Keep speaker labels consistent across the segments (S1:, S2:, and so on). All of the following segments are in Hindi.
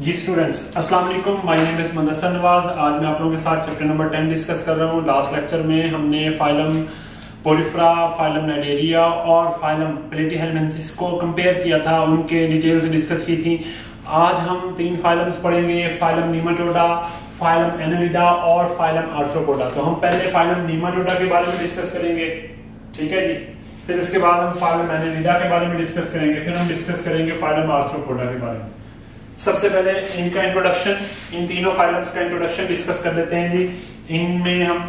S1: जी स्टूडेंट्स, अस्सलाम वालेकुम। My name is Mudassir Nawaz. आज मैं आप लोगों के साथ चैप्टर नंबर 10 डिस्कस कर रहा हूँ। लास्ट लेक्चर में हमने फाइलम पोरिफेरा, फाइलम नाइडेरिया और फाइलम प्लेटीहेलमिन्थेस को कंपेयर किया था, उनके डिटेल्स डिस्कस की थी। आज हम 3 फाइलम्स पढ़ेंगे, फाइलम नीमाटोडा, फाइलम एनालिडा और फाइलम आर्थ्रोपोडा। तो हम पहले फाइलम नीमाटोडा के बारे में डिस्कस करेंगे, ठीक है जी। फिर इसके बाद हम फाइलम एनालिडा के बारे में डिस्कस करेंगे, फिर हम डिस्कस करेंगे फाइलम आर्थ्रोपोडा के बारे में। सबसे पहले इनका इंट्रोडक्शन, इन तीनों फाइलम्स का इंट्रोडक्शन डिस्कस कर लेते हैं जी। इनमें हम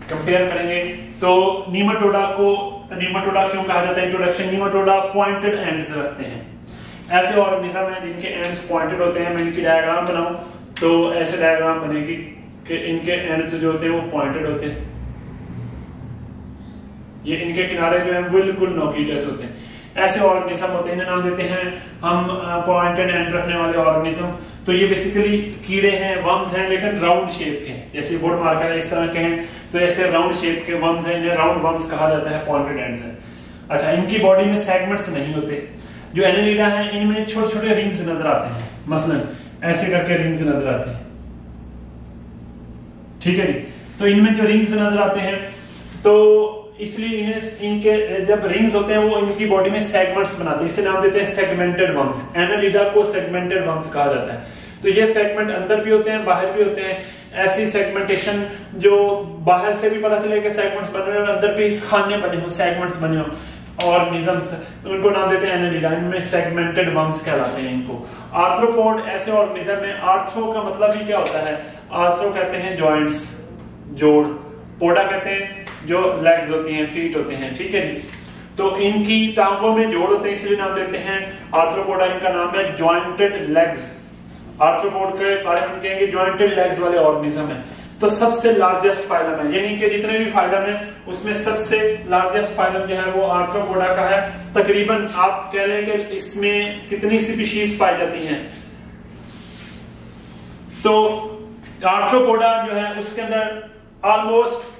S1: कंपेयर करेंगे। तो नीमाटोडा क्यों कहा जाता है? इंट्रोडक्शन, नीमाटोडा पॉइंटेड एंड्स रखते हैं। ऐसे ऑर्गेनिज्म हैं जिनके एंड्स पॉइंटेड होते हैं। मैं इनकी डायग्राम बनाऊं तो ऐसे डायग्राम बनेगी कि इनके एंड्स जो होते हैं वो पॉइंटेड होते हैं। ये इनके किनारे जो है बिल्कुल नोकीलेस होते हैं। ऐसे ऑर्गेनिज्म होते हैं, इन्हें नाम देते हैं हम पॉइंटेड एंड रखने वाले ऑर्गेनिज्म। तो ये बेसिकली कीड़े हैं, वर्म्स हैं, लेकिन राउंड शेप के हैं। जैसे वुड मार्कर है इस तरह के हैं, तो ऐसे राउंड शेप के वर्म्स हैं, इन्हें राउंड वर्म्स कहा जाता है, पॉइंटेड एंड्स है। अच्छा, इनकी बॉडी में सेगमेंट्स नहीं होते। जो एनालिडा है इनमें छोटे छोटे रिंग्स नजर आते हैं, मसलन ऐसे करके रिंग्स नजर आते हैं, ठीक है जी। तो इनमें जो रिंग्स नजर आते हैं, तो इसलिए इनके जब रिंग्स होते हैं वो इनकी बॉडी में सेगमेंट्स बनाते हैं, इसे नाम देते हैं सेगमेंटेड वर्म्स। एनालिडा को सेगमेंटेड वर्म्स कहा जाता है। तो ये सेगमेंट अंदर भी होते हैं, बाहर भी होते हैं। ऐसी सेगमेंटेशन जो बाहर से भी पता चले कि सेगमेंट्स बन रहे हैं और अंदर भी खाने बने हो, सेगमेंट्स बने हो ऑर्गेनिजम्स, उनको नाम देते हैं एनालिडा। इनमें सेगमेंटेड वर्म्स कहलाते हैं इनको। आर्थ्रोपोड ऐसे ऑर्गेनिज्म है। आर्थ्रो का मतलब ही क्या होता है? आर्थ्रो कहते हैं जॉइंट्स, जोड़। पोडा कहते हैं जो लेग्स होती हैं, फीट होते हैं, ठीक है जी। तो इनकी टांगों में जोड़ होते हैं, इसलिए नाम देते हैं आर्थ्रोपोडा। इनका नाम है जॉइंटेड लेग्स। आर्थ्रोपोड के बारे में कहेंगे जॉइंटेड लेग्स वाले ऑर्गेनिज्म है। तो सबसे लार्जेस्ट फाइलम है, यानी कि जितने भी फाइलम है उसमें सबसे लार्जेस्ट फाइलम जो है वो आर्थ्रोपोडा का है। तकरीबन आप कह लें कि इसमें कितनी स्पीशीज पाई जाती हैं? तो आर्थ्रोपोडा जो है उसके अंदर ऑलमोस्ट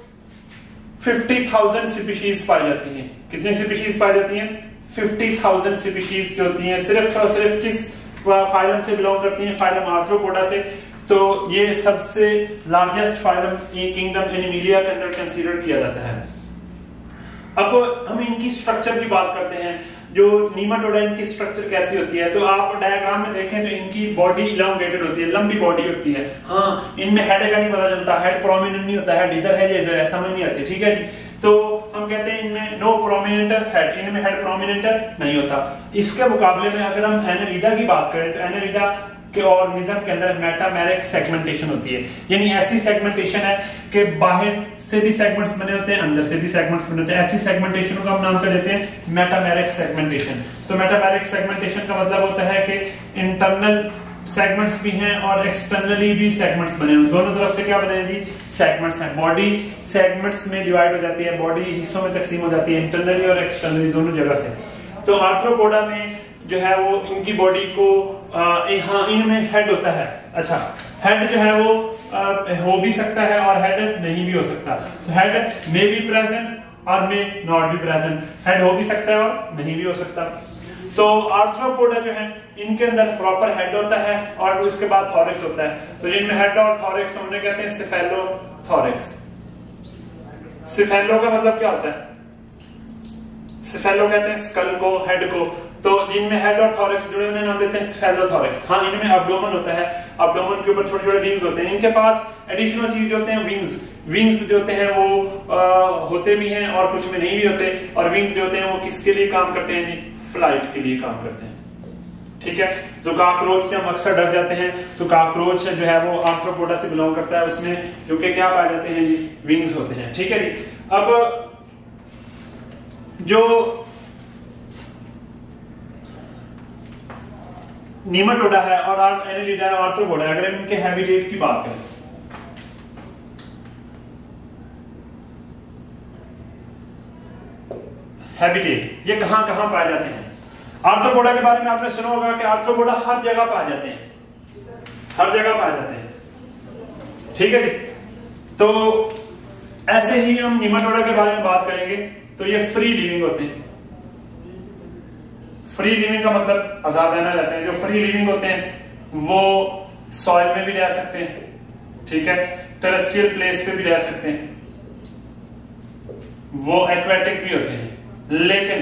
S1: 50,000 स्पीशीज पाई जाती हैं। कितनी स्पीशीज पाई जाती हैं? 50,000 स्पीशीज जो होती हैं। सिर्फ और सिर्फ किस फाइलम से बिलोंग करती हैं? फाइलम आर्थ्रोपोडा से। तो ये सबसे लार्जेस्ट फाइलम किंगडम एनिमिलिया के अंदर कंसीडर किया जाता है। अब हम इनकी स्ट्रक्चर की बात करते हैं। जो नीमाटोडा, इनकी स्ट्रक्चर कैसी होती है? तो आप डायग्राम में देखें तो इनकी बॉडी इलांगेटेड होती है, लंबी बॉडी होती है। हाँ, इनमें हेड का नहीं पता चलता, हेड प्रोमिनेंट नहीं होता, हेड इधर है या इधर है, समझ नहीं आती, ठीक है जी। तो हम कहते हैं इनमें नो प्रोमिनेंट हेड, इनमें हेड प्रोमिनेंट नहीं होता। इसके मुकाबले में अगर हम एनालिडा की बात करें तो एनालिडा के ऑर्गेनिज्म के अंदर मेटामेरिक सेगमेंटेशन होती है। यानी ऐसी सेगमेंटेशन है कि बाहर से भी सेगमेंट्स बने होते हैं, अंदर से भी सेगमेंट्स बने होते हैं। ऐसी सेगमेंटेशन को हम नाम कर देते हैं मेटामेरिक सेगमेंटेशन। तो मेटामेरिक सेगमेंटेशन का मतलब होता है कि इंटरनल सेगमेंट्स भी हैं और एक्सटर्नली भी सेगमेंट्स बने हैं। दोनों तरफ से क्या बने हैं जी? सेगमेंट्स हैं। बॉडी सेगमेंट्स में डिवाइड हो जाती है, बॉडी हिस्सों में तकसीम हो जाती है, इंटरनली और एक्सटर्नली दोनों जगह से। तो आर्थ्रोपोडा में जो है वो इनकी बॉडी को हाँ, इनमें हेड होता है। अच्छा, हेड जो है वो हो भी सकता है और हेड नहीं भी हो सकता। तो हेड मे बी प्रेजेंट और may not be present. Head हो भी सकता है और नहीं भी हो सकता। तो आर्थ्रोपोडा जो है इनके अंदर प्रॉपर हेड होता है और उसके बाद थॉरिक्स होता है। तो जिनमें हेड और थॉरिक्स हमने कहते हैं सिफेलोथॉरिक्स। सिफेलो का मतलब क्या होता है? सिफेलो कहते हैं स्कल को, हेड को। तो जिनमें हेड और थॉरिक्स जुड़े उन्हें नाम देते हैं सिफेलोथॉरिक्स। हाँ, इनमें अब्डोमन होता है, अब्डोमन के ऊपर छोटे छोटे रिंग्स होते हैं। इनके पास एडिशनल चीज होते हैं विंग्स। विंग्स जो होते हैं वो होते भी हैं और कुछ में नहीं भी होते। और विंग्स जो होते हैं वो किसके लिए काम करते हैं जी? फ्लाइट के लिए काम करते हैं, ठीक है। तो काकरोच से हम अक्सर डर जाते हैं। तो काकरोच जो है वो आर्थ्रोपोडा से बिलोंग करता है, उसमें क्योंकि क्या पाए जाते हैं जी? विंग्स होते हैं, ठीक है जी। अब जो नीमाटोडा है और एनालिडा है, आर्थ्रोपोडा है, अगर इनके हैबिटेट की बात करें, हैबिटेट ये कहां कहां पाए जाते हैं? आर्थ्रोपोडा के बारे में आपने सुना होगा कि आर्थ्रोपोडा हर जगह पाए जाते हैं, हर जगह पाए जाते हैं, ठीक है जी। तो ऐसे ही हम नीमाटोडा के बारे में बात करेंगे तो ये फ्री लिविंग होते हैं। फ्री लिविंग का मतलब आजाद रहना रहते हैं। जो फ्री लिविंग होते हैं वो सॉइल में भी रह सकते हैं, ठीक है, टेरेस्ट्रियल प्लेस पे भी रह सकते हैं, वो एक्वेटिक भी होते हैं, लेकिन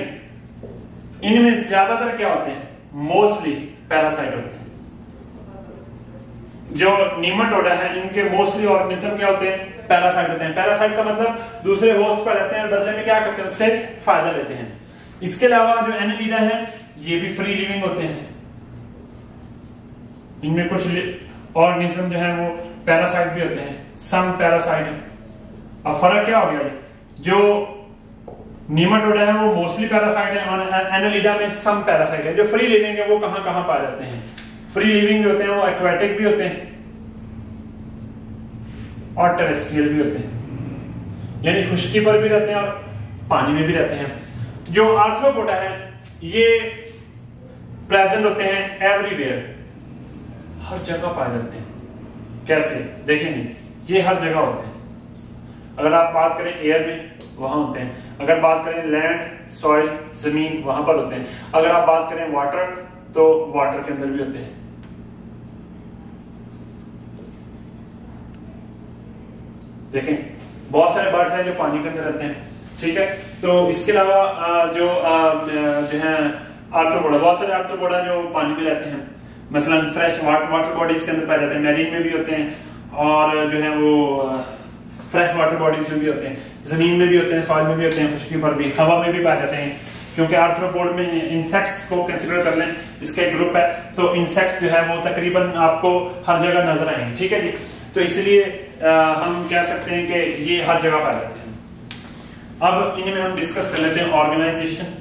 S1: इनमें ज्यादातर क्या होते हैं, मोस्टली पैरासाइट होते हैं। जो नीमाटोडा है इनके मोस्टली ऑर्गेनिज्म क्या होते हैं, पैरासाइट होते हैं। पैरासाइट का मतलब दूसरे होस्ट पर रहते हैं और बदले में क्या करते हैं, उससे फायदा लेते हैं। इसके अलावा जो एनालिडा है ये भी फ्री लिविंग होते हैं, इनमें कुछ ऑर्गेनिज्म जो है वो पैरासाइट भी होते हैं, सम पैरासाइट। अब फर्क क्या हो गया, जो नीमाटोडा है वो मोस्टली पैरासाइट है और एनालिडा में सम पैरासाइट है। जो फ्री लिविंग है वो कहां कहां पाए जाते हैं, फ्री लिविंग जो होते हैं वो एक्वेटिक भी होते हैं और टेरेस्ट्रियल भी होते हैं, यानी खुश्की पर भी रहते हैं और पानी में भी रहते हैं। जो आर्थ्रोपोडा है ये प्रेजेंट होते हैं एवरीवेयर, हर जगह पाए जाते हैं। कैसे देखेंगे, ये हर जगह होते हैं। अगर आप बात करें एयर में वहां होते हैं, अगर बात करें लैंड सॉइल जमीन वहां पर होते हैं, अगर आप बात करें वाटर तो वाटर के अंदर भी होते हैं। देखें बहुत सारे बर्ड्स हैं जो पानी के अंदर रहते हैं, ठीक है। तो इसके अलावा जो है आर्थ्रोपोडा, बहुत सारे आर्थ्रोपोडा जो पानी में रहते हैं, मसलन फ्रेश वाटर बॉडीज के अंदर पाए जाते हैं, मैरीन में भी होते हैं और जो है वो फ्रेश वाटर बॉडीज में भी होते हैं, जमीन में भी होते हैं, सॉइल में भी होते हैं, खुश्की पर भी, हवा में भी पाए जाते हैं। क्योंकि आर्थ्रोपोड में इंसेक्ट्स को कंसीडर कर लें, इसका एक ग्रुप है, तो इंसेक्ट्स जो है वो तकरीबन आपको हर जगह नजर आएंगे, ठीक है जी। तो इसलिए हम कह सकते हैं कि ये हर जगह पाए जाते हैं। अब इनमें हम डिस्कस कर लेते हैं ऑर्गेनाइजेशन।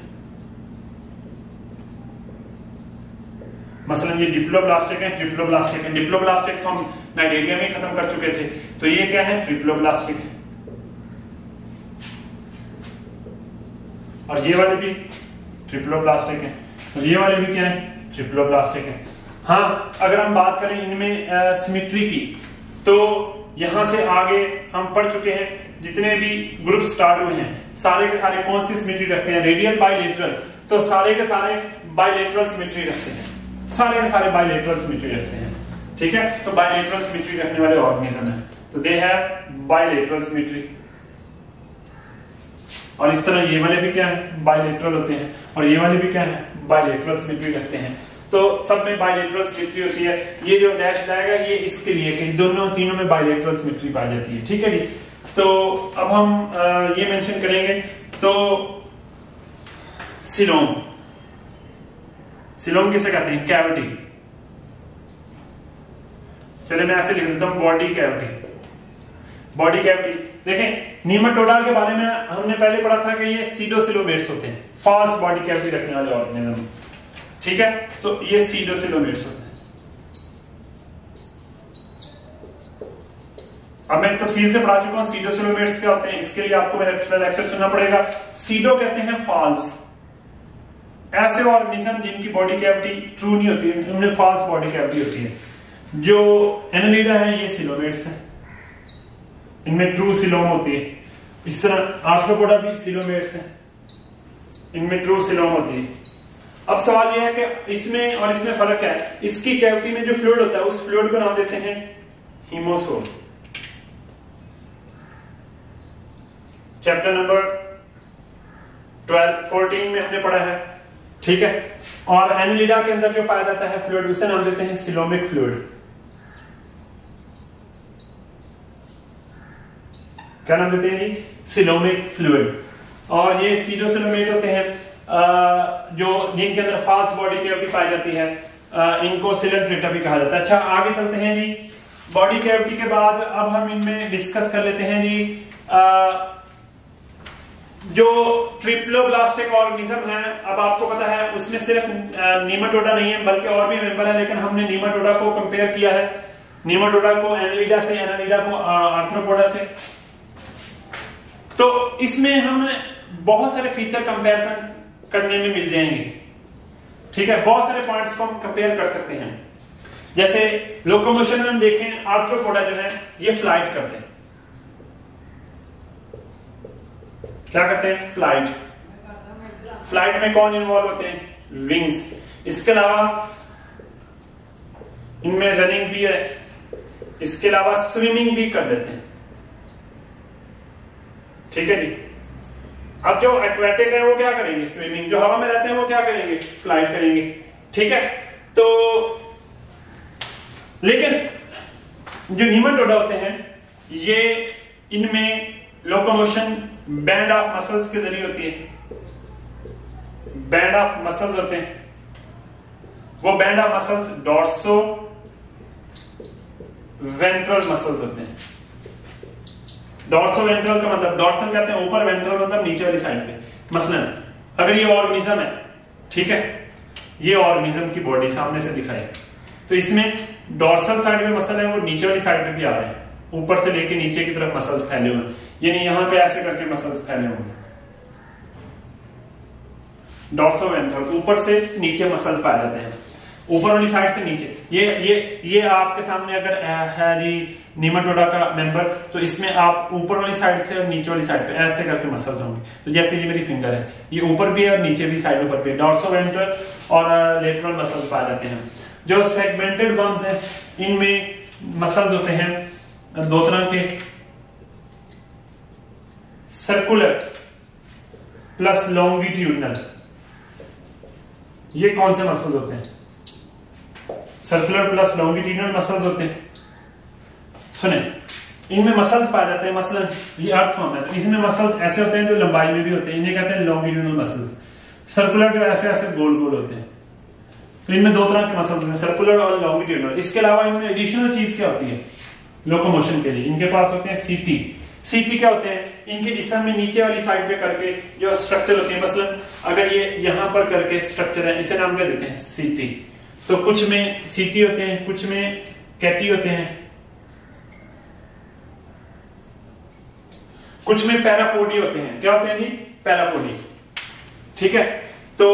S1: मसलन ये डिप्लोब्लास्टिक है, ट्रिप्लोब्लास्टिक है। डिप्लोब्लास्टिक तो हम नाइजीरिया में खत्म कर चुके थे, तो ये क्या है, ट्रिप्लोब्लास्टिक है। और ये वाले भी ट्रिप्लोब्लास्टिक है और ये वाले भी क्या है, ट्रिप्लोब्लास्टिक है। हाँ, अगर हम बात करें इनमें सिमेट्री की, तो यहां से आगे हम पढ़ चुके हैं जितने भी ग्रुप स्टार्ट हुए हैं सारे के सारे कौन सी सिमेट्री रखते हैं, रेडियल बाइलेटरल, तो सारे के सारे बाइलेटरल सिमेट्री रखते हैं, सारे के सारे बाइलेटरल सिमेट्री रखते हैं, ठीक है। तो बाइलेटरल सिमेट्री रखने वाले ऑर्गेनिज्म है, तो दे हैव बाइलेटरल सिमेट्री। और इस तरह ये वाले भी क्या है, बाइलेटरल होते हैं, और ये वाले भी क्या है, बाइलेटरल सिमेट्री रखते हैं। तो सब में बाइलेटरल सिमेट्री होती है। ये जो डैश लाएगा ये इसके लिए कि दोनों तीनों में बाइलेटरल सिमेट्री पाई जाती है, ठीक है जी। तो अब हम ये मेंशन करेंगे, तो सिलोम, सिलोम किसे कहते हैं, कैविटी। चलिए मैं ऐसे लिख देता हूं, बॉडी कैविटी। बॉडी कैविटी देखें, नीमाटोडा के बारे में हमने पहले पढ़ा था कि ये सीडोसिलोमेट्स होते हैं, फास्ट बॉडी कैविटी रखने वाले ऑर्गेनिज्म, ठीक है। तो ये सीडोसिलोमेट्स होते हैं। अब मैं तफसील से पढ़ा चुका हूं सीडोसिलोमेट्स क्या होते हैं, इसके लिए आपको मेरा एक्स्ट्रा लेक्चर सुनना पड़ेगा। सीडो कहते हैं फॉल्स, ऐसे ऑर्गेनिज्म जिनकी बॉडी कैविटी ट्रू नहीं होती, उनमें फॉल्स बॉडी कैविटी होती है। जो एनालिडा है ये सिलोमेट्स है, इनमें ट्रू सिलोम होती है। इस तरह आर्थ्रोपोडा भी सिलोमेट्स है, इनमें ट्रू सिलोम होती है। अब सवाल यह है कि इसमें और इसमें फर्क क्या है। इसकी कैविटी में जो फ्लूइड होता है उस फ्लूइड को नाम देते हैं हीमोसोल। चैप्टर नंबर 14 में हमने पढ़ा है, ठीक है। और एनालिडा के अंदर जो पाया जाता है फ्लूइड उसे नाम देते हैं सिलोमिक फ्लूइड। क्या नाम देते हैं जी, सिलोमिक फ्लूइड। और ये सीडोसिलोमेट होते हैं जो जिनके अंदर फास्ट बॉडी कैविटी पाई जाती है, इनको सिलेंट्रेटा भी कहा जाता है। अच्छा आगे चलते हैं जी, बॉडी कैविटी के बाद अब हम इनमें डिस्कस कर लेते हैं जी जो ट्रिप्लोब्लास्टिक ऑर्गेनिज्म है। अब आपको पता है उसमें सिर्फ नीमाटोडा नहीं है बल्कि और भी मेंबर है, लेकिन हमने नीमाटोडा को कंपेयर किया है, नीमाटोडा को एनालिडा से, एनालिडा को आर्थ्रोपोडा से। तो इसमें हम बहुत सारे फीचर कंपैरिजन करने में मिल जाएंगे, ठीक है। बहुत सारे पॉइंट्स को हम कंपेयर कर सकते हैं। जैसे लोकोमोशन में हम देखें, आर्थ्रोपोडा जो है ये फ्लाइट करते हैं। क्या करते हैं, फ्लाइट। फ्लाइट में कौन इन्वॉल्व होते हैं, विंग्स। इसके अलावा इनमें रनिंग भी है, इसके अलावा स्विमिंग भी कर देते हैं। ठीक है जी। अब जो एक्वेटिक है वो क्या करेंगे, स्विमिंग। जो हवा में रहते हैं वो क्या करेंगे, फ्लाइट करेंगे। ठीक है। तो लेकिन जो नीमाटोडा होते हैं ये इनमें लोकोमोशन बैंड ऑफ मसल्स के जरिए होती है। बैंड ऑफ मसल्स होते हैं, वो band of muscles dorso ventral muscles होते हैं। डॉर्सो वेंट्रल का मतलब, डॉर्सल कहते हैं ऊपर, वेंट्रल मतलब नीचे वाली साइड पे। मसलन अगर ये ऑर्गेनिज्म है, ठीक है, ये ऑर्गेनिज्म की बॉडी सामने से दिखाई, तो इसमें डॉर्सल साइड में मसल है वो नीचे वाली साइड पे भी आ रहे हैं, ऊपर से लेके नीचे की तरफ मसल्स फैले हुए हैं, यानी यहां पे ऐसे करके मसल्स फैले होंगे। डॉर्सो वेंट्रल, ऊपर से नीचे मसल्स पाए जाते हैं, ऊपर वाली साइड से नीचे। ये आपके सामने अगर है जी नीमाटोडा का मेंबर, तो इसमें आप ऊपर वाली साइड से और नीचे वाली साइड पे ऐसे करके मसल्स होंगे। तो जैसे ये मेरी फिंगर है, ये ऊपर भी है और नीचे भी, साइड ऊपर भी, डॉर्सो वेंट्रल और लेटरल मसल्स पाए जाते हैं। जो सेगमेंटेड वर्म्स हैं इनमें मसल्स होते हैं दो तरह के, सर्कुलर प्लस लॉन्गिट्यूडनल। ये कौन से मसल्स होते हैं, सर्कुलर प्लस लॉन्गिट्यूडनल मसल्स होते हैं। सुने, इनमें मसल्स पाए जाते हैं, मसलन ये अर्थवर्म है तो इसमें मसल्स ऐसे होते हैं जो लंबाई में भी होते हैं, इन्हें कहते हैं लॉन्गिट्यूडनल मसल्स। सर्कुलर जो ऐसे ऐसे गोल गोल होते हैं। तो इनमें दो तरह के मसल्स होते हैं, सर्कुलर और लॉन्गिट्यूडनल। इसके अलावा इनमें एडिशनल चीज क्या होती है लोकोमोशन के लिए, इनके पास होते हैं सीटी। सीटी क्या होते हैं, इनके जिस्म में नीचे वाली साइड पे करके जो स्ट्रक्चर होती है, मसलन अगर ये यहां पर करके स्ट्रक्चर है, इसे नाम क्या देते हैं, सीटी। तो कुछ में सीटी होते हैं, कुछ में कैटी होते हैं, कुछ में पैरापोडी होते हैं। क्या होते हैं जी, पैरापोडी। ठीक है, तो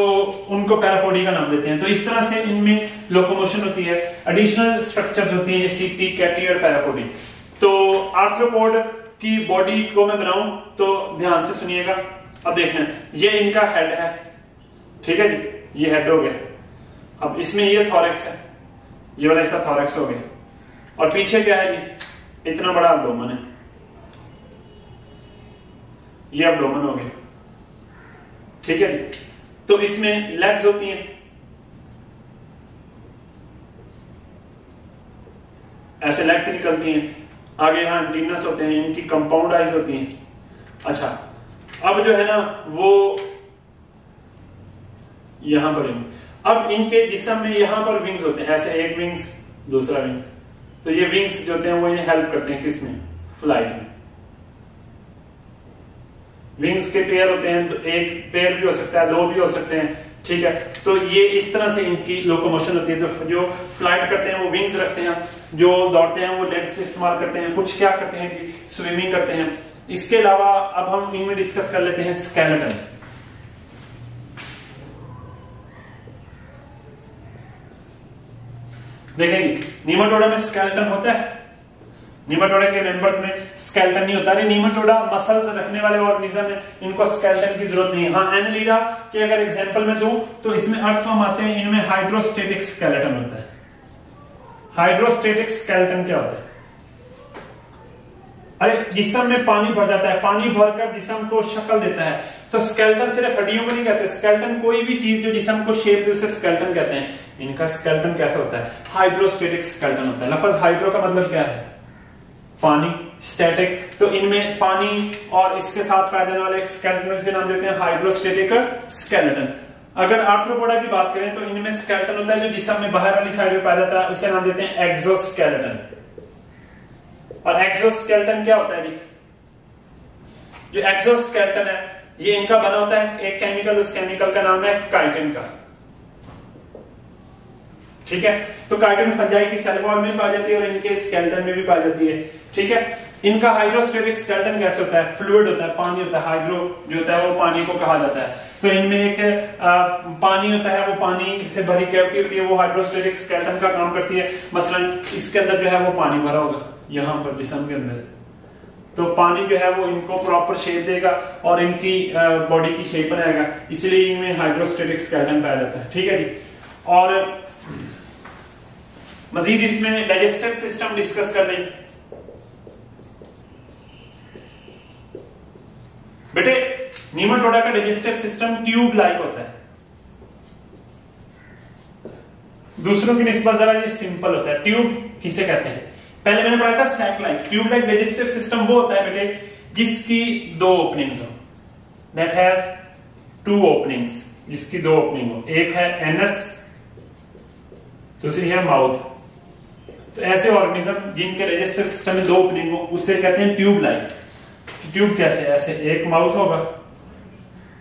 S1: उनको पैरापोडी का नाम देते हैं। तो इस तरह से इनमें लोकोमोशन होती है। एडिशनल स्ट्रक्चर्स होती हैं सीटी, कैटी और पैरापोडी। तो आर्थ्रोपोड की बॉडी को मैं बनाऊं तो ध्यान से सुनिएगा। अब देखना, ये इनका हेड है, ठीक है जी, ये हेड हो गया। अब इसमें ये थॉरेक्स है, ये वाला ऐसा थॉरेक्स हो गया, और पीछे क्या है जी, इतना बड़ा एब्डोमेन है, ये एब्डोमेन हो गया। ठीक है जी। तो इसमें लेग्स होती हैं, ऐसे लेग्स निकलती हैं, आगे यहां एंटीनस होते हैं, इनकी कंपाउंड आइज होती हैं। अच्छा, अब जो है ना वो यहां पर, अब इनके जिस्म में यहां पर विंग्स होते हैं, ऐसे एक विंग्स दूसरा विंग्स। तो ये विंग्स जो होते हैं वो ये हेल्प करते हैं किसमें, फ्लाइट में। विंग्स के पेयर होते हैं, तो एक पेयर भी हो सकता है, दो भी हो सकते हैं। ठीक है, तो ये इस तरह से इनकी लोकोमोशन होती है। तो जो फ्लाइट करते हैं वो विंग्स रखते हैं, जो दौड़ते हैं वो लेग्स से इस्तेमाल करते हैं, कुछ क्या करते हैं कि स्विमिंग करते हैं। इसके अलावा अब हम इनमें डिस्कस कर लेते हैं स्केलेटन। देखेंगे नीमाटोडा में स्केलेटन होता है, नीमाटोडा के मेंबर्स में स्केलेटन नहीं होता। नीमाटोडा मसल्स रखने वाले ऑर्गेनिज्म है, इनको स्केलेटन की जरूरत नहीं है। हाँ, एनालिडा के अगर एग्जांपल में दूं तो इसमें अर्थवर्म आते हैं, इनमें हाइड्रोस्टेटिक स्केलेटन होता है। हाइड्रोस्टेटिक स्केलेटन क्या होता है, अरे जिस्म में पानी भर जाता है, पानी भरकर जिस्म को शक्ल देता है। तो स्केलेटन सिर्फ हड्डियों को नहीं कहते, स्केलेटन कोई भी चीज जो जिस्म को शेप दे उसे स्केलेटन कहते हैं। इनका स्केलेटन कैसा होता है, हाइड्रोस्टेटिक स्केलेटन होता है। लफ्ज हाइड्रो का मतलब क्या है, पानी, स्टैटिक। तो इनमें पानी और इसके साथ पाए जाने वाले स्केलेटन से नाम देते हैं हाइड्रोस्टेटिक स्केलेटन। अगर आर्थ्रोपोडा की बात करें तो इनमें स्केलेटन होता है जो जिस्म में बाहर वाली साइड में पाया जाता है, उसे नाम देते हैं एक्सोस्केलेटन। और एक्सोस्केलेटन क्या होता है जी, जो एक्सोस्केलेटन है ये इनका बना होता है एक केमिकल, उस केमिकल का नाम है काइटिन का। ठीक है, तो काइटिन फंजाई की सेल वॉल में पाई जाती है और इनके स्केलेटन में भी पाई जाती है। ठीक है, इनका हाइड्रोस्टेटिक स्केलेटन कैसे होता है, फ्लूइड होता है, पानी होता है। हाइड्रो जो होता है वो पानी को कहा जाता है। तो इनमें एक पानी होता है, वो पानी से भरी कैविटी होती है, वो हाइड्रोस्टेटिक स्केलेटन का काम करती है। मसलन इसके अंदर जो है वो पानी भरा होगा यहां पर जिस्म के अंदर, तो पानी जो है वो इनको प्रॉपर शेप देगा और इनकी बॉडी की शेप बनाएगा, इसलिए इनमें हाइड्रोस्टेटिक स्केलेटन पाया जाता है। ठीक है जी। और मजीद इसमें डाइजेस्टिव सिस्टम डिस्कस कर लें। बेटे नीमाटोडा का डाइजेस्टिव सिस्टम ट्यूब लाइक होता है, दूसरों की निस्बत जरा ये सिंपल होता है। ट्यूब किसे कहते हैं? पहले मैंने पढ़ा था sac like. Tube like digestive system वो होता है बेटे जिसकी दो ओपनिंग्स हो, दैट हैज टू ओपनिंग्स, जिसकी दो ओपनिंग हो, एक है एनस, दूसरी है माउथ। तो ऐसे ऑर्गेनिज्म जिनके डाइजेस्टिव सिस्टम में दो ओपनिंग हो उससे कहते हैं ट्यूब लाइक। ट्यूब कैसे? ऐसे एक माउथ होगा,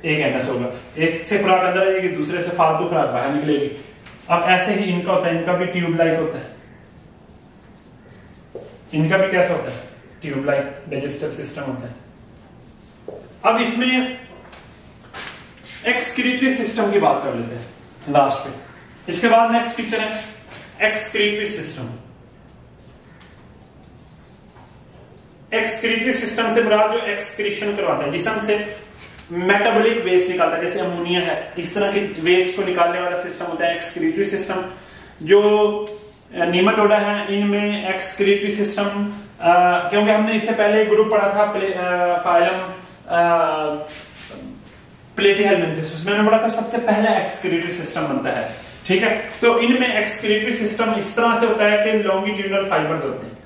S1: एक एनस होगा, एक से खुराक अंदर आएगी, दूसरे से फालतू खुराक बाहर निकलेगी। अब ऐसे ही इनका होता है, इनका भी ट्यूब लाइक होता है। इनका भी कैसा होता है? ट्यूब लाइक डाइजेस्टिव सिस्टम होता है। अब इसमें एक्सक्रीटरी सिस्टम की बात कर लेते हैं लास्ट पे। इसके बाद नेक्स्ट पिक्चर है एक्सक्रीटरी सिस्टम। एक्सक्रीटरी सिस्टम से मुराद जो एक्सक्रीशन करवाता है, जिसम से मेटाबॉलिक वेस्ट निकालता है, जैसे अमोनिया है, इस तरह के वेस्ट को निकालने वाला सिस्टम होता है एक्सक्रीटरी सिस्टम। जो नीमाटोडा है इनमें एक्सक्रीटरी सिस्टम, क्योंकि हमने इससे पहले ग्रुप पढ़ा था फाइलम प्लेटीहेल्मिन्थेस, उसमें हमने पढ़ा था सबसे पहला एक्सक्रीटरी सिस्टम बनता है। ठीक है, तो इनमें एक्सक्रीटरी सिस्टम इस तरह से होता है कि लॉन्गिट्यूडनल फाइबर्स होते हैं,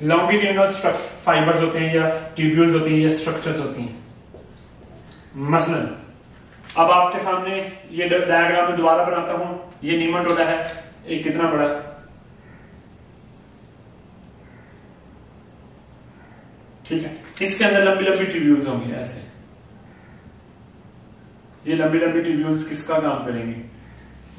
S1: लॉन्गिट्यूडनल फाइबर्स होते हैं या ट्यूब्यूल्स होती हैं या स्ट्रक्चर्स होती हैं। मसलन अब आपके सामने ये डायग्राम में दोबारा बनाता हूं, ये नीमाटोडा है, ये कितना बड़ा, ठीक है, इसके अंदर लंबी लंबी ट्यूब्यूल्स होंगी ऐसे। ये लंबी लंबी ट्यूब्यूल्स किसका काम करेंगी?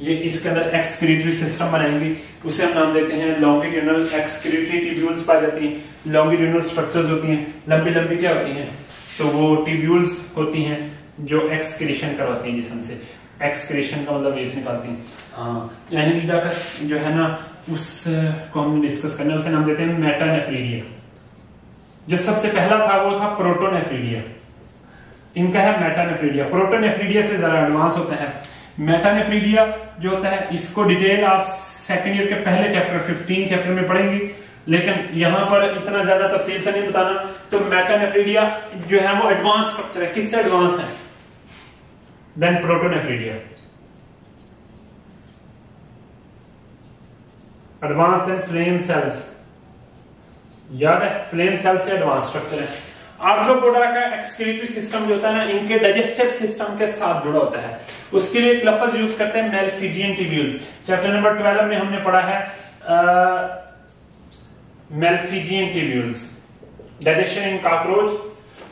S1: ये इसके अंदर एक्सक्रीटरी सिस्टम बनाएंगी, उसे हम नाम देते हैं लॉन्गिट्यूडनल एक्सक्रीटरी ट्यूब्यूल्स पाई जाती हैं। लॉन्गिट्यूडनल स्ट्रक्चर्स होती हैं, लंबी लंबी क्या होती हैं? तो वो ट्यूब्यूल्स होती हैं जो एक्सक्रीशन करवाती हैं जिसम से। एक्सक्रीशन का मतलब वेस्ट निकालती हैं। हाँ, एनालिडा का जो है ना उसको हम डिस्कस करना है, उसे नाम देते हैं मेटानेफ्रीडिया। जो सबसे पहला था वो था प्रोटोनेफ्रीडिया, इनका है मेटानेफ्रीडिया। प्रोटोनेफ्रीडिया से जरा एडवांस होता है। मेटानेफ्रीडिया जो होता है इसको डिटेल आप सेकंड ईयर के पहले चैप्टर 15 चैप्टर में पढ़ेंगे, लेकिन यहां पर इतना ज्यादा तफसील से नहीं बताना। तो मेटानेफ्रीडिया जो है वो एडवांस स्ट्रक्चर है। किससे एडवांस है? Than protonephridia, advance than flame cells. याद है, फ्लेम सेल से एडवांस स्ट्रक्चर है। आर्थ्रोपोडा का एक्सक्रीटरी सिस्टम जो होता है ना, इनके डाइजेस्टिव सिस्टम के साथ जुड़ा होता है। उसके लिए एक लफ्ज यूज करते हैं मेलफिजियन ट्यूब्यूल्स। चैप्टर नंबर 12 में हमने पढ़ा है मेलफिजियन ट्यूब्यूल्स, डाइजेशन इन कॉकरोच।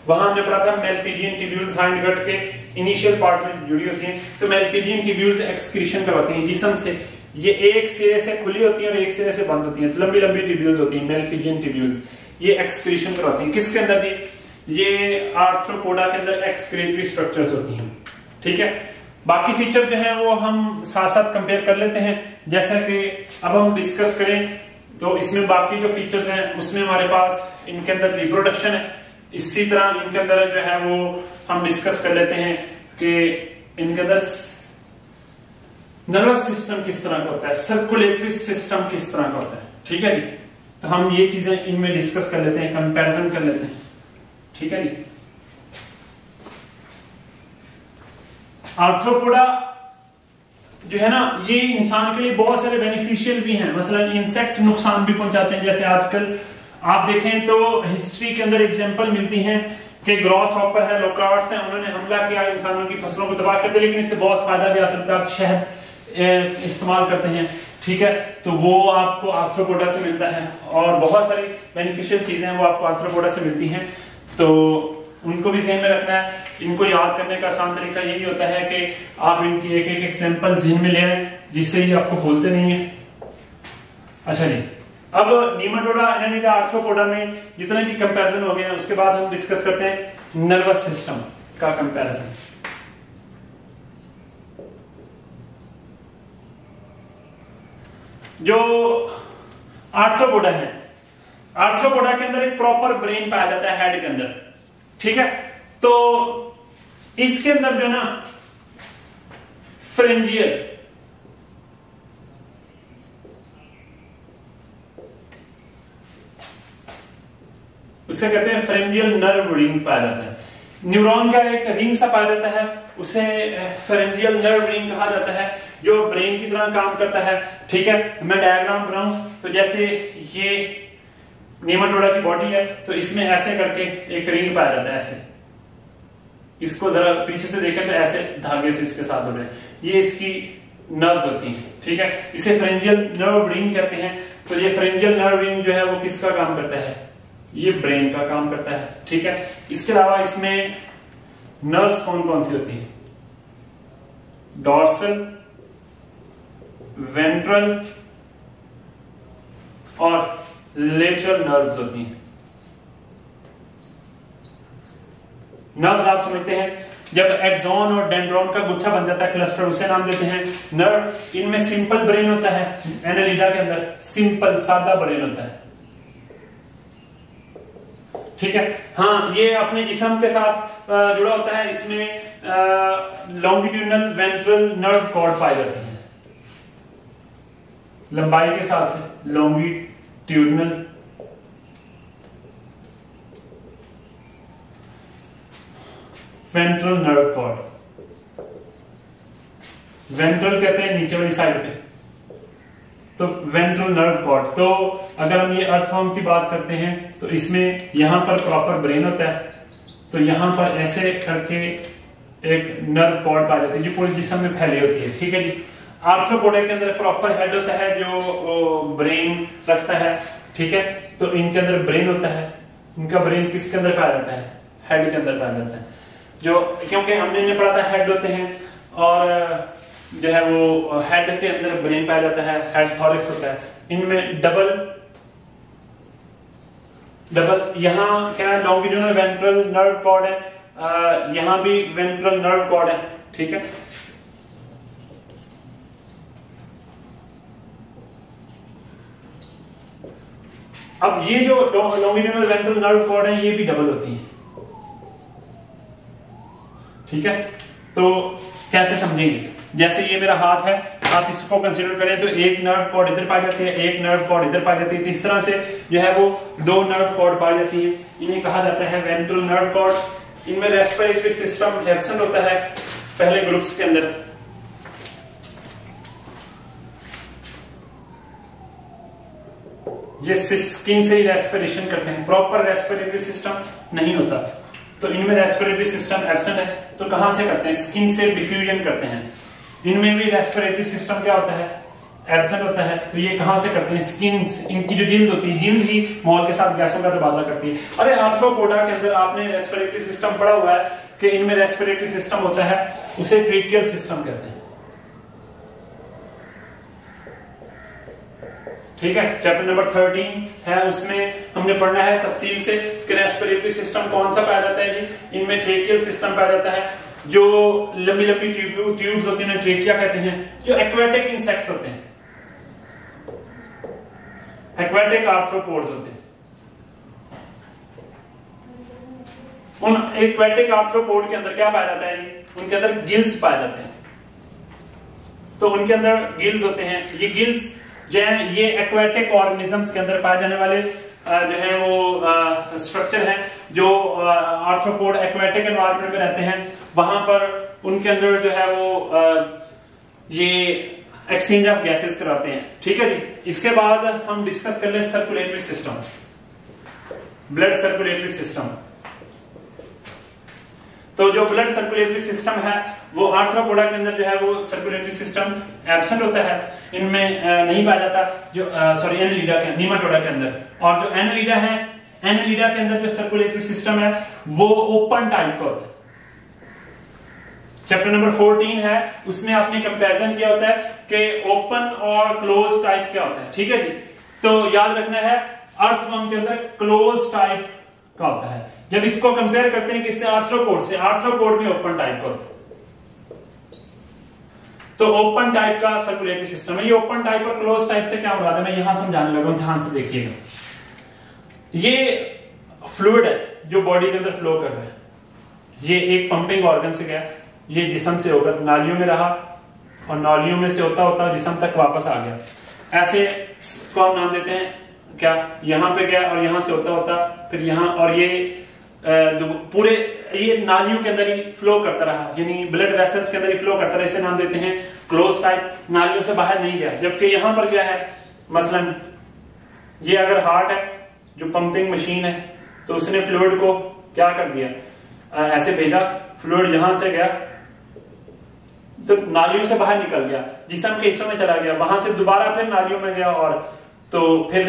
S1: वहां हमने पढ़ा था मेलफिजियन ट्यूब्यूल्स हाइंड गट के इनिशियल पार्ट में जुड़ी होती हैं। तो मेलफिजियन ट्यूब्यूल्स एक्सक्रीशन करवाती हैं जिसम से। ये एक सिरे से खुली होती है और एक सिरे से बंद होती है, तो लंबी लंबी ट्यूब्यूल्स होती हैं मेलफिजियन ट्यूब्यूल्स। ये एक्सक्रीशन करवाती हैं किसके अंदर भी? ये आर्थ्रोपोडा के अंदर एक्सक्रीटरी स्ट्रक्चर्स होती हैं। ठीक है, बाकी फीचर जो है वो हम साथ साथ कंपेयर कर लेते हैं। जैसा कि अब हम डिस्कस करें तो इसमें बाकी जो फीचर्स हैं उसमें हमारे पास इनके अंदर रिप्रोडक्शन है। इसी तरह इनके अंदर जो है वो हम डिस्कस कर लेते हैं कि इनके अंदर नर्वस सिस्टम किस तरह का होता है, सर्कुलेटरी सिस्टम किस तरह का होता है। ठीक है जी, तो हम ये चीजें इनमें डिस्कस कर लेते हैं, कंपैरिजन कर लेते हैं। ठीक है जी, आर्थ्रोपोडा जो है ना ये इंसान के लिए बहुत सारे बेनिफिशियल भी हैं। मसलन इंसेक्ट नुकसान भी पहुंचाते हैं। जैसे आजकल आप देखें तो हिस्ट्री के अंदर एग्जांपल मिलती हैं कि ग्रॉस हॉपर है, लोकार्ड्स हैं, उन्होंने हमला किया, इंसानों की फसलों को तबाह करते, लेकिन इससे बहुत फायदा भी हासिल होता है। आप शहद इस्तेमाल करते हैं, ठीक है, तो वो आपको आर्थ्रोपोडा से मिलता है। और बहुत सारी बेनिफिशियल चीजें वो आपको आर्थ्रोपोडा से मिलती हैं, तो उनको भी ध्यान में रखना है। इनको याद करने का आसान तरीका यही होता है कि आप इनकी एक एक एग्जांपल ध्यान में ले आए, जिससे ये आपको भूलते नहीं है। अच्छा जी, अब नीमाटोडा, एनालिडा, आर्थ्रोपोडा में जितने भी कंपैरिजन हो गए हैं उसके बाद हम डिस्कस करते हैं नर्वस सिस्टम का कंपैरिजन। जो आर्थ्रोपोडा है, आर्थ्रोपोडा के अंदर एक प्रॉपर ब्रेन पाया जाता है हेड के अंदर। ठीक है, तो इसके अंदर जो ना फ्रेंजियल उसे कहते हैं फेरेंजियल नर्व रिंग पाया जाता है। न्यूरॉन का एक रिंग सा पाया जाता है, उसे फेरेंजियल नर्व रिंग कहा जाता है, जो ब्रेन की तरह काम करता है। ठीक है, मैं डायग्राम बनाऊं तो जैसे ये नेमाटोडा की बॉडी है, तो इसमें ऐसे करके एक रिंग पाया जाता है, ऐसे। इसको जरा पीछे से देखें तो ऐसे धागे से इसके साथ जुड़े, ये इसकी नर्व्स होती हैं। ठीक है, इसे फेरेंजियल नर्व रिंग कहते हैं। तो ये फेरेंजियल नर्व रिंग जो है वो किसका काम करता है? ये ब्रेन का काम करता है। ठीक है, इसके अलावा इसमें नर्व्स कौन कौन सी होती हैं? डॉर्सल, वेंट्रल और लेटरल नर्व्स होती हैं। नर्व्स आप समझते हैं, जब एक्सॉन और डेंड्रॉन का गुच्छा बन जाता है, क्लस्टर, उसे नाम देते हैं नर्व। इनमें सिंपल ब्रेन होता है, एनालिडा के अंदर सिंपल सादा ब्रेन होता है। ठीक है, हाँ, ये अपने जिस्म के साथ जुड़ा होता है। इसमें लॉन्गिट्यूडनल वेंट्रल नर्व कॉर्ड पाई जाती है, लंबाई के हिसाब से longitudinal ventral nerve cord. Ventral कहते हैं नीचे वाली साइड पे, तो वेंट्रल नर्व कॉर्ड। तो अगर हम ये अर्थवर्म की बात करते हैं तो इसमें यहां पर प्रॉपर ब्रेन होता है, तो यहां पर ऐसे करके एक नर्व कॉर्ड पाई जाती है जो पूरे जिस्म में फैली होती है। ठीक है जी। आर्थ्रोपोडा के अंदर प्रॉपर हेड होता है जो ब्रेन रखता है। ठीक है, तो इनके अंदर ब्रेन होता है। इनका ब्रेन किसके अंदर पाया जाता है? हेड के अंदर पाया जाता है, जो क्योंकि हमने पढ़ा था हेड होते हैं, और जो है वो हेड के अंदर ब्रेन पाया जाता है, हेड थॉरैक्स होता है। इनमें डबल यहां क्या है? लॉन्गिट्यूडनल वेंट्रल नर्व कॉर्ड है, यहां भी वेंट्रल नर्व कॉर्ड है। ठीक है, अब ये जो लॉन्गिट्यूडनल वेंट्रल नर्व कॉर्ड है, ये भी डबल होती है। ठीक है, तो कैसे समझेंगे? जैसे ये मेरा हाथ है, आप इसको कंसीडर करें तो एक नर्व कॉर्ड इधर पाई जाती है, एक नर्व कॉर्ड इधर पाई जाती है। तो इस तरह से जो है वो दो नर्व कॉर्ड पाई जाती है। इन्हें कहा जाता है वेंट्रल नर्व कॉर्ड। इनमें रेस्पिरेटरी सिस्टम एब्सेंट होता है पहले ग्रुप्स के अंदर। ये स्किन से ही रेस्पिरेशन करते हैं, प्रॉपर रेस्पिरेटरी सिस्टम नहीं होता, तो इनमें रेस्पिरेटरी सिस्टम एब्सेंट है। तो कहां से करते हैं? स्किन से डिफ्यूजन करते हैं। इनमें भी रेस्पिरेटरी सिस्टम क्या होता है? एब्सेंट होता है। तो ये कहां से करते हैं? स्किन। इनकी जो जिल्द होती है, जिल्द ही मॉल के साथ गैसों का तबादला करती है। अरे आर्थ्रोपोडा के अंदर आपने रेस्पिरेटरी सिस्टम पढ़ा हुआ है कि इनमें रेस्पिरेटरी सिस्टम होता है, उसे ट्रेकियल सिस्टम कहते हैं। ठीक है, चैप्टर नंबर 13 है, उसमें हमने पढ़ना है तफसील से कि रेस्पिरेटरी सिस्टम कौन सा पाया जाता है जी। इनमें ट्रेकियल सिस्टम पाया जाता है, जो लंबी लंबी ट्यूब्स होती हैं, ट्रेकिया कहते हैं, जो एक्वेटिक इंसेक्ट्स होते हैं, एक्वेटिक आर्थ्रोपोड्स होते हैं। उन एक्वेटिक आर्थ्रोपोड के अंदर क्या पाया जाता है? उनके अंदर गिल्स पाए जाते हैं। तो उनके अंदर गिल्स होते हैं। ये गिल्स जो है ये एक्वेटिक ऑर्गेनिजम्स के अंदर पाए जाने वाले जो है वो स्ट्रक्चर है, जो आर्थ्रोपोड एक्वेटिक एनवायरनमेंट में रहते हैं, वहां पर उनके अंदर जो है वो ये एक्सचेंज ऑफ गैसेस कराते हैं। ठीक है जी। इसके बाद हम डिस्कस कर ले circulatory system, blood circulatory system. तो जो ब्लड सर्कुलेटरी सिस्टम है वो आर्थ्रोपोडा के अंदर जो है वो सर्कुलेटरी सिस्टम एब्सेंट होता है, इनमें नहीं पाया जाता। जो सॉरी एनालिडा के, नीमाटोडा के अंदर। और जो एनालिडा है, एनालिडा के अंदर जो सर्कुलेटरी सिस्टम है वो ओपन टाइप का होता है। चैप्टर नंबर 14 है, उसमें आपने कंपैरिजन किया होता है कि ओपन और क्लोज टाइप क्या होता है। ठीक है जी। तो याद रखना है अर्थवर्म के अंदर क्लोज टाइप का होता है। जब इसको कंपेयर करते हैं किससे? आर्थ्रोपोड से। आर्थ्रोपोड में ओपन टाइप का होता है। तो ओपन टाइप का सर्कुलेटरी सिस्टम है। ये ओपन टाइप और क्लोज टाइप से क्या मुराद है, मैं यहां समझाने लगा हूं, ध्यान से देखिएगा। ये फ्लूइड है जो बॉडी के अंदर फ्लो कर रहा है। ये एक पंपिंग ऑर्गन से गया, ये जिस्म से होकर नालियों में रहा, और नालियों में से होता होता जिस्म तक वापस आ गया। ऐसे को हम नाम देते हैं क्या यहां पे गया और यहां से होता होता फिर यहां, और ये पूरे ये नालियों के अंदर ही फ्लो करता रहा, यानी ब्लड वेसल्स के अंदर ही फ्लो करता रहा, इसे नाम देते हैं क्लोज टाइप, नालियों से बाहर नहीं गया। जबकि यहां पर क्या है, मसलन ये अगर हार्ट है जो पंपिंग मशीन है, तो उसने फ्लूइड को क्या कर दिया, ऐसे भेजा, फ्लूइड यहां से गया तो नालियों से बाहर निकल गया, जिस्म के हिस्सों में चला गया, वहां से दोबारा फिर नालियों में गया और तो फिर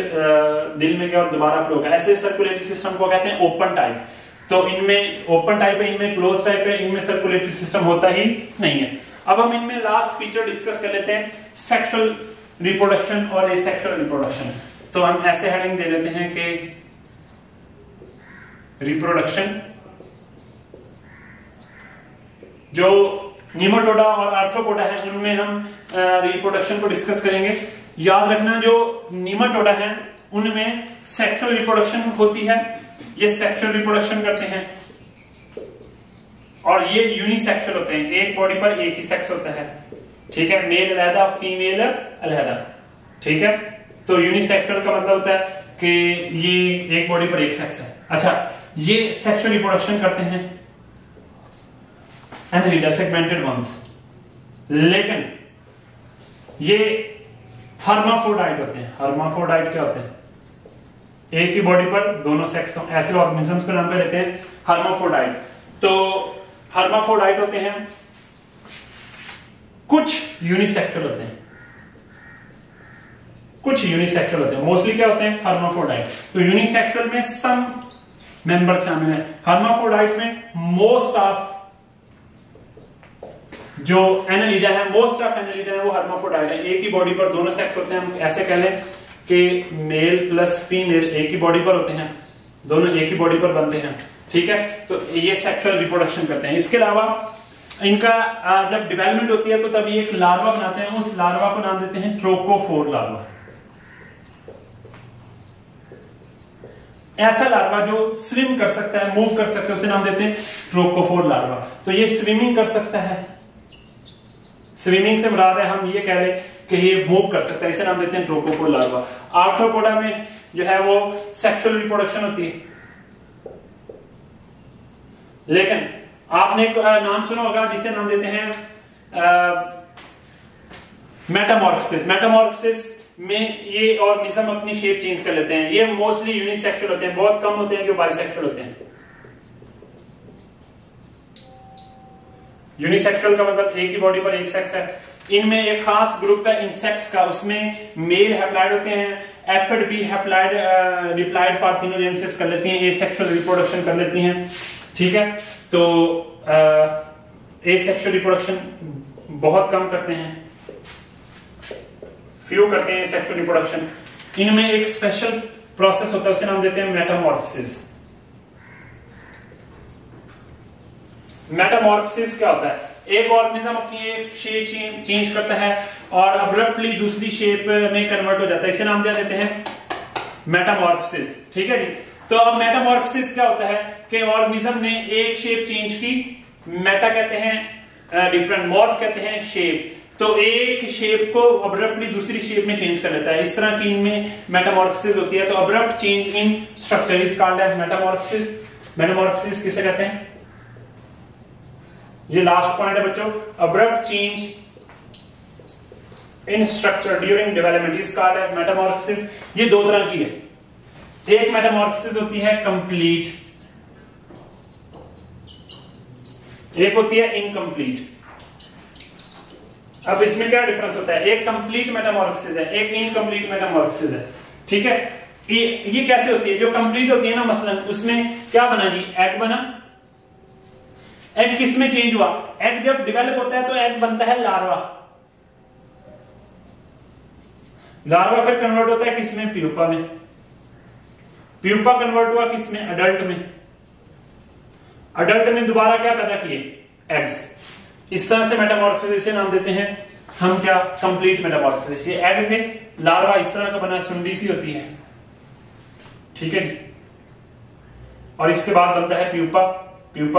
S1: दिल में गया और दोबारा फ्लो किया। ऐसे सर्कुलेटरी सिस्टम को कहते हैं ओपन टाइप। तो इनमें ओपन टाइप है, इनमें क्लोज टाइप है, इनमें सर्कुलेटरी सिस्टम होता ही नहीं है। अब हम इनमें लास्ट फीचर डिस्कस कर लेते हैं, सेक्सुअल रिप्रोडक्शन और एसेक्सुअल रिप्रोडक्शन। तो हम ऐसे हेडिंग दे लेते हैं कि रिप्रोडक्शन, जो नीमाटोडा और आर्थ्रोपोडा है उनमें हम रिप्रोडक्शन को डिस्कस करेंगे। याद रखना जो नीमाटोडा है उनमें सेक्सुअल रिप्रोडक्शन होती है, ये सेक्सुअल रिप्रोडक्शन करते हैं, और ये यूनिसेक्सुअल होते हैं, एक बॉडी पर एक ही सेक्स होता है, ठीक है, मेल अलहदा फीमेल अलहदा, ठीक है। तो यूनिसेक्सुअल का मतलब होता है कि ये एक बॉडी पर एक सेक्स है। अच्छा, ये सेक्सुअल रिप्रोडक्शन करते हैं एनालिडा सेगमेंटेड वंस, लेकिन ये हर्माफ्रोडाइट होते हैं। हर्माफ्रोडाइट क्या होते हैं, एक ही बॉडी पर दोनों सेक्स, ऐसे ऑर्गेनिजम्स को नाम पे लेते हैं हर्माफ्रोडाइट। तो हर्माफ्रोडाइट होते हैं, कुछ यूनिसेक्सुअल होते हैं, कुछ यूनिसेक्सुअल होते हैं, मोस्टली क्या होते हैं हर्माफ्रोडाइट। तो यूनिसेक्सुअल में सम मेंबर शामिल है, हर्माफ्रोडाइट में मोस्ट ऑफ जो एनालिडा है, मोस्ट ऑफ एनालिडा है वो हर्माफ्रोडाइट है, एक ही बॉडी पर दोनों सेक्स होते हैं। हम ऐसे कह लें कि मेल प्लस फीमेल एक ही बॉडी पर होते हैं, दोनों एक ही बॉडी पर बनते हैं, ठीक है। तो ये सेक्सुअल रिप्रोडक्शन करते हैं। इसके अलावा इनका जब डेवलपमेंट होती है तो तब ये एक लार्वा बनाते हैं, उस लार्वा को नाम देते हैं ट्रोकोफोर लार्वा। ऐसा लार्वा जो स्विम कर सकता है, मूव कर सकता है, उसे नाम देते हैं ट्रोकोफोर लार्वा। तो ये स्विमिंग कर सकता है, स्विमिंग से मुराद है हम ये कह लें कि ये मूव कर सकता है, इसे नाम देते हैं ट्रोकोफोर लार्वा। आर्थ्रोपोडा में जो है वो सेक्सुअल रिप्रोडक्शन होती है, लेकिन आपने एक नाम सुना होगा जिसे नाम देते हैं मेटामॉर्फोसिस। मेटामॉर्फोसिस में ये ऑर्गेनिज्म अपनी शेप चेंज कर लेते हैं। ये मोस्टली यूनिसेक्सुअल होते हैं, बहुत कम होते हैं जो बाइसेक्सुअल होते हैं। यूनिसेक्सुअल का मतलब एक ही बॉडी पर एक सेक्स है। इनमें एक खास ग्रुप है इंसेक्ट्स का, उसमें मेल हैप्लॉइड होते हैं, एफिड बी हैप्लॉइड रिप्लाइड पार्थिनोजेनेसिस कर लेती हैं, एसेक्सुअल रिप्रोडक्शन कर लेती हैं, ठीक है। तो एसेक्सुअल रिप्रोडक्शन बहुत कम करते हैं, फ्यू करते हैं सेक्सुअल रिप्रोडक्शन। इनमें एक स्पेशल प्रोसेस होता है, उसे नाम देते हैं मेटामॉर्फोसिस। मेटामॉर्फोसिस क्या होता है, एक ऑर्गेनिज्म अपनी एक शेप चेंज करता है और अब्रप्टली दूसरी शेप में कन्वर्ट हो जाता है, इसे नाम दे देते हैं मेटामॉर्फोसिस, ठीक है जी। तो अब मेटामॉर्फोसिस क्या होता है कि ऑर्गेनिज्म ने एक शेप चेंज की, मेटा कहते हैं डिफरेंट, मॉर्फ कहते हैं शेप, तो एक शेप को अब्रप्टली दूसरी शेप में चेंज कर लेता है, इस तरह की इनमें मेटामॉर्फोसिस होती है। तो abrupt change in structure is called as metamorphosis. Metamorphosis किसे कहते हैं, ये लास्ट पॉइंट है बच्चों, abrupt change in structure during development is called as metamorphosis. ये दो तरह की है, एक मेटामॉर्फोसिस होती है कंप्लीट, एक होती है इनकम्प्लीट। अब इसमें क्या डिफरेंस होता है, एक कंप्लीट मेटामॉर्फोसिस है, एक इनकम्प्लीट मेटामॉर्फोसिस है, ठीक है। ये कैसे होती है, जो कंप्लीट होती है ना, मसलन उसमें क्या बना जी, एग बना, एग किस में चेंज हुआ, एग जब डेवलप होता है तो एग बनता है लार्वा, लार्वा फिर कन्वर्ट होता है किसमें, प्यूपा में, प्यूपा कन्वर्ट हुआ किसमें, अडल्ट में, अडल्ट ने दोबारा क्या पैदा किए, एग्स। इस तरह से मेटामॉर्फोसिस से नाम देते हैं हम क्या, कंप्लीट मेटामॉर्फोसिस। ये एग थे, लार्वा इस तरह का बना, सुंडी सी होती है, ठीक है जी, और इसके बाद बनता है प्यूपा, प्यूपा